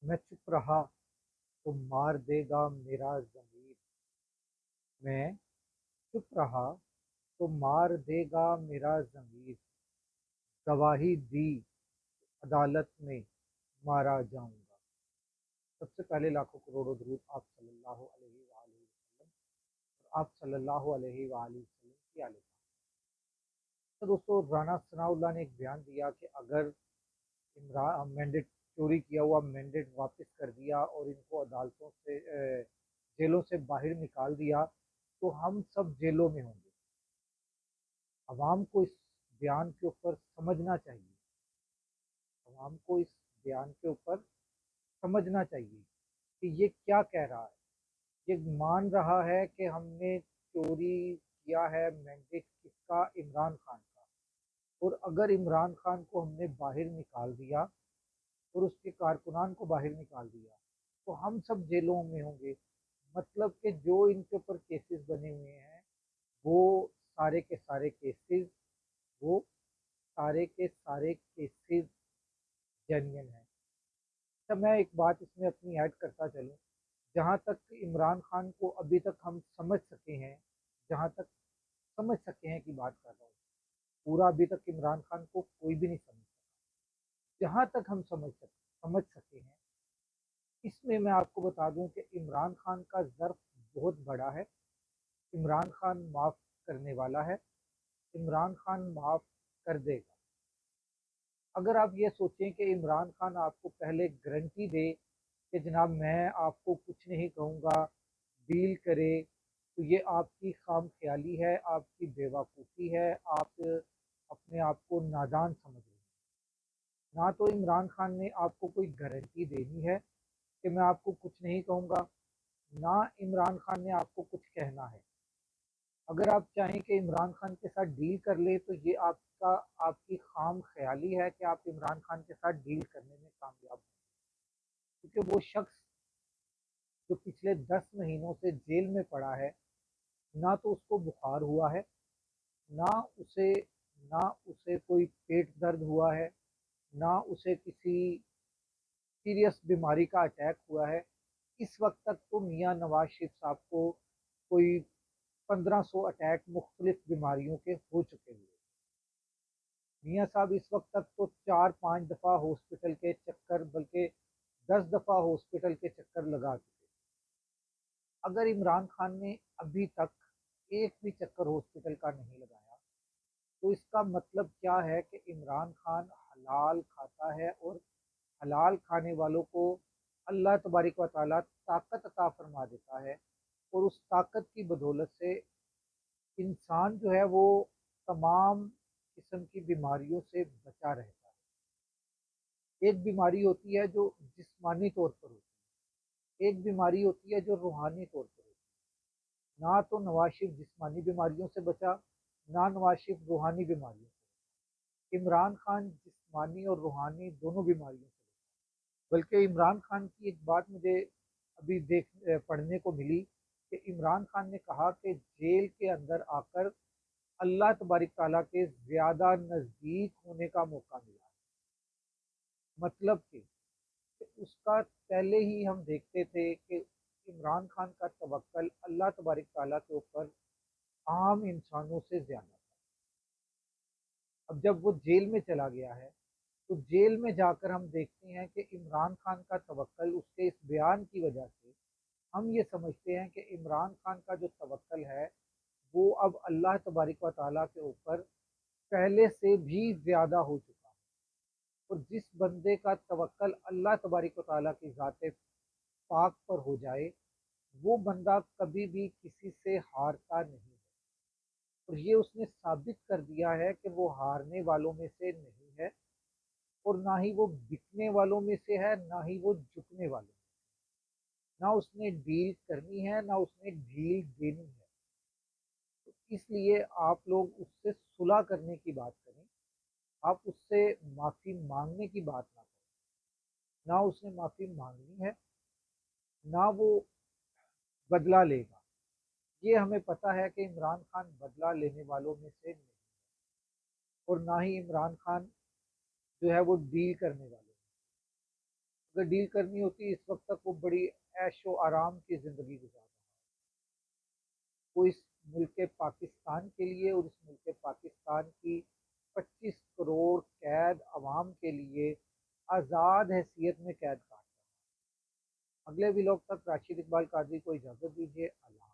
میں چپ رہا تو مار دے گا میرا ضمیر، میں چپ رہا تو مار دے گا میرا ضمیر، گواہی دی عدالت میں مارا جاؤں گا۔ سب سے پہلے لاکھوں کروڑوں درود آپ صلی اللہ علیہ وآلہ وسلم اور آپ صلی اللہ علیہ وآلہ وسلم کی آل پاک۔ تو دوستو، رانا ثناء اللہ نے ایک بیان دیا کہ اگر عمران مینڈیٹ چوری کیا ہوا مینڈیٹ واپس کر دیا اور ان کو عدالتوں سے جیلوں سے باہر نکال دیا تو ہم سب جیلوں میں ہوں گے۔ عوام کو اس بیان کے اوپر سمجھنا چاہیے، عوام کو اس بیان کے اوپر سمجھنا چاہیے کہ یہ کیا کہہ رہا ہے۔ یہ مان رہا ہے کہ ہم نے چوری کیا ہے مینڈیٹ کس کا؟ عمران خان کا۔ اور اگر عمران خان کو ہم نے باہر نکال دیا اور اس کے کارکنان کو باہر نکال دیا تو ہم سب جیلوں میں ہوں گے۔ مطلب کہ جو ان کے اوپر کیسز بنے ہوئے ہیں وہ سارے کے سارے کیسز وہ سارے کے سارے کیسز جینین ہیں۔ اچھا، میں ایک بات اس میں اپنی ایڈ کرتا چلوں، جہاں تک عمران خان کو ابھی تک ہم سمجھ سکے ہیں، جہاں تک سمجھ سکے ہیں کی بات کر رہا ہوں، پورا ابھی تک عمران خان کو کوئی بھی نہیں سمجھ سکا۔ جہاں تک ہم سمجھ سکے ہیں، اس میں آپ کو بتا دوں کہ عمران خان کا ظرف بہت بڑا ہے۔ عمران خان معاف کرنے والا ہے، عمران خان معاف کر دے گا۔ اگر آپ یہ سوچیں کہ عمران خان آپ کو پہلے گارنٹی دے کہ جناب میں آپ کو کچھ نہیں کہوں گا، ڈیل کرے، تو یہ آپ کی خام خیالی ہے، آپ کی بیوقوفی ہے، آپ اپنے آپ کو نادان سمجھ رہے ہیں۔ نہ تو عمران خان نے آپ کو کوئی گارنٹی دینی ہے کہ میں آپ کو کچھ نہیں کہوں گا، نہ عمران خان نے آپ کو کچھ کہنا ہے۔ اگر آپ چاہیں کہ عمران خان کے ساتھ ڈیل کر لے تو یہ آپ کی خام خیالی ہے کہ آپ عمران خان کے ساتھ ڈیل کرنے میں کامیاب ہیں، کیونکہ وہ شخص جو پچھلے 10 مہینوں سے جیل میں پڑا ہے، نہ تو اس کو بخار ہوا ہے، نہ اسے نہ اسے کوئی پیٹ درد ہوا ہے، نہ اسے کسی سیریس بیماری کا اٹیک ہوا ہے۔ اس وقت تک تو میاں نواز شریف صاحب کو کوئی 1500 اٹیک مختلف بیماریوں کے ہو چکے ہوئے۔ میاں صاحب اس وقت تک تو 4-5 دفعہ ہاسپٹل کے چکر، بلکہ 10 دفعہ ہاسپٹل کے چکر لگا چکے۔ اگر عمران خان نے ابھی تک ایک بھی چکر ہاسپٹل کا نہیں لگایا تو اس کا مطلب کیا ہے کہ عمران خان حلال کھاتا ہے، اور حلال کھانے والوں کو اللہ تبارک و تعالیٰ طاقت عطا فرما دیتا ہے، اور اس طاقت کی بدولت سے انسان جو ہے وہ تمام قسم کی بیماریوں سے بچا رہتا ہے۔ ایک بیماری ہوتی ہے جو جسمانی طور پر ہوتی ہے، ایک بیماری ہوتی ہے جو روحانی طور پر ہوتی ہے۔ نہ تو نواز شریف جسمانی بیماریوں سے بچا، نہ نواز شریف روحانی بیماریوں سے۔ عمران خان جسمانی اور روحانی دونوں بیماریوں سے بچا۔ بلکہ عمران خان کی ایک بات مجھے ابھی پڑھنے کو ملی کہ عمران خان نے کہا کہ جیل کے اندر آ کر اللہ تبارک تعالیٰ کے زیادہ نزدیک ہونے کا موقع ملا ہے۔ مطلب کہ اس کا پہلے ہی ہم دیکھتے تھے کہ عمران خان کا توکل اللہ تبارک تعالیٰ کے اوپر عام انسانوں سے زیادہ تھا۔ اب جب وہ جیل میں چلا گیا ہے تو جیل میں جا کر ہم دیکھتے ہیں کہ عمران خان کا توکل، اس کے اس بیان کی وجہ سے ہم یہ سمجھتے ہیں کہ عمران خان کا جو توکل ہے وہ اب اللہ تبارک و تعالیٰ کے اوپر پہلے سے بھی زیادہ ہو چکا ہے۔ اور جس بندے کا توکل اللہ تبارک و تعالیٰ کی ذات پاک پر ہو جائے وہ بندہ کبھی بھی کسی سے ہارتا نہیں ہے، اور یہ اس نے ثابت کر دیا ہے کہ وہ ہارنے والوں میں سے نہیں ہے، اور نہ ہی وہ بکنے والوں میں سے ہے، نہ ہی وہ جھکنے والوں میں سے۔ نہ اس نے ڈیل کرنی ہے، نہ اس نے ڈھیل دینی ہے۔ تو اس لیے آپ لوگ اس سے صلح کرنے کی بات کریں، آپ اس سے معافی مانگنے کی بات نہ کریں۔ نہ اس نے معافی مانگنی ہے، نہ وہ بدلہ لے گا۔ یہ ہمیں پتہ ہے کہ عمران خان بدلہ لینے والوں میں سے نہیں، اور نہ ہی عمران خان جو ہے وہ ڈیل کرنے والے۔ اگر ڈیل کرنی ہوتی اس وقت تک وہ بڑی عیش و آرام کی زندگی گزار رہا ہے. وہ اس ملک پاکستان کے لیے اور اس ملک پاکستان کی 25 کروڑ قید عوام کے لیے آزاد حیثیت میں قید کاٹ رہا ہے. اگلے ولاگ تک راشد اقبال قادری کو اجازت دیجیے. اللہ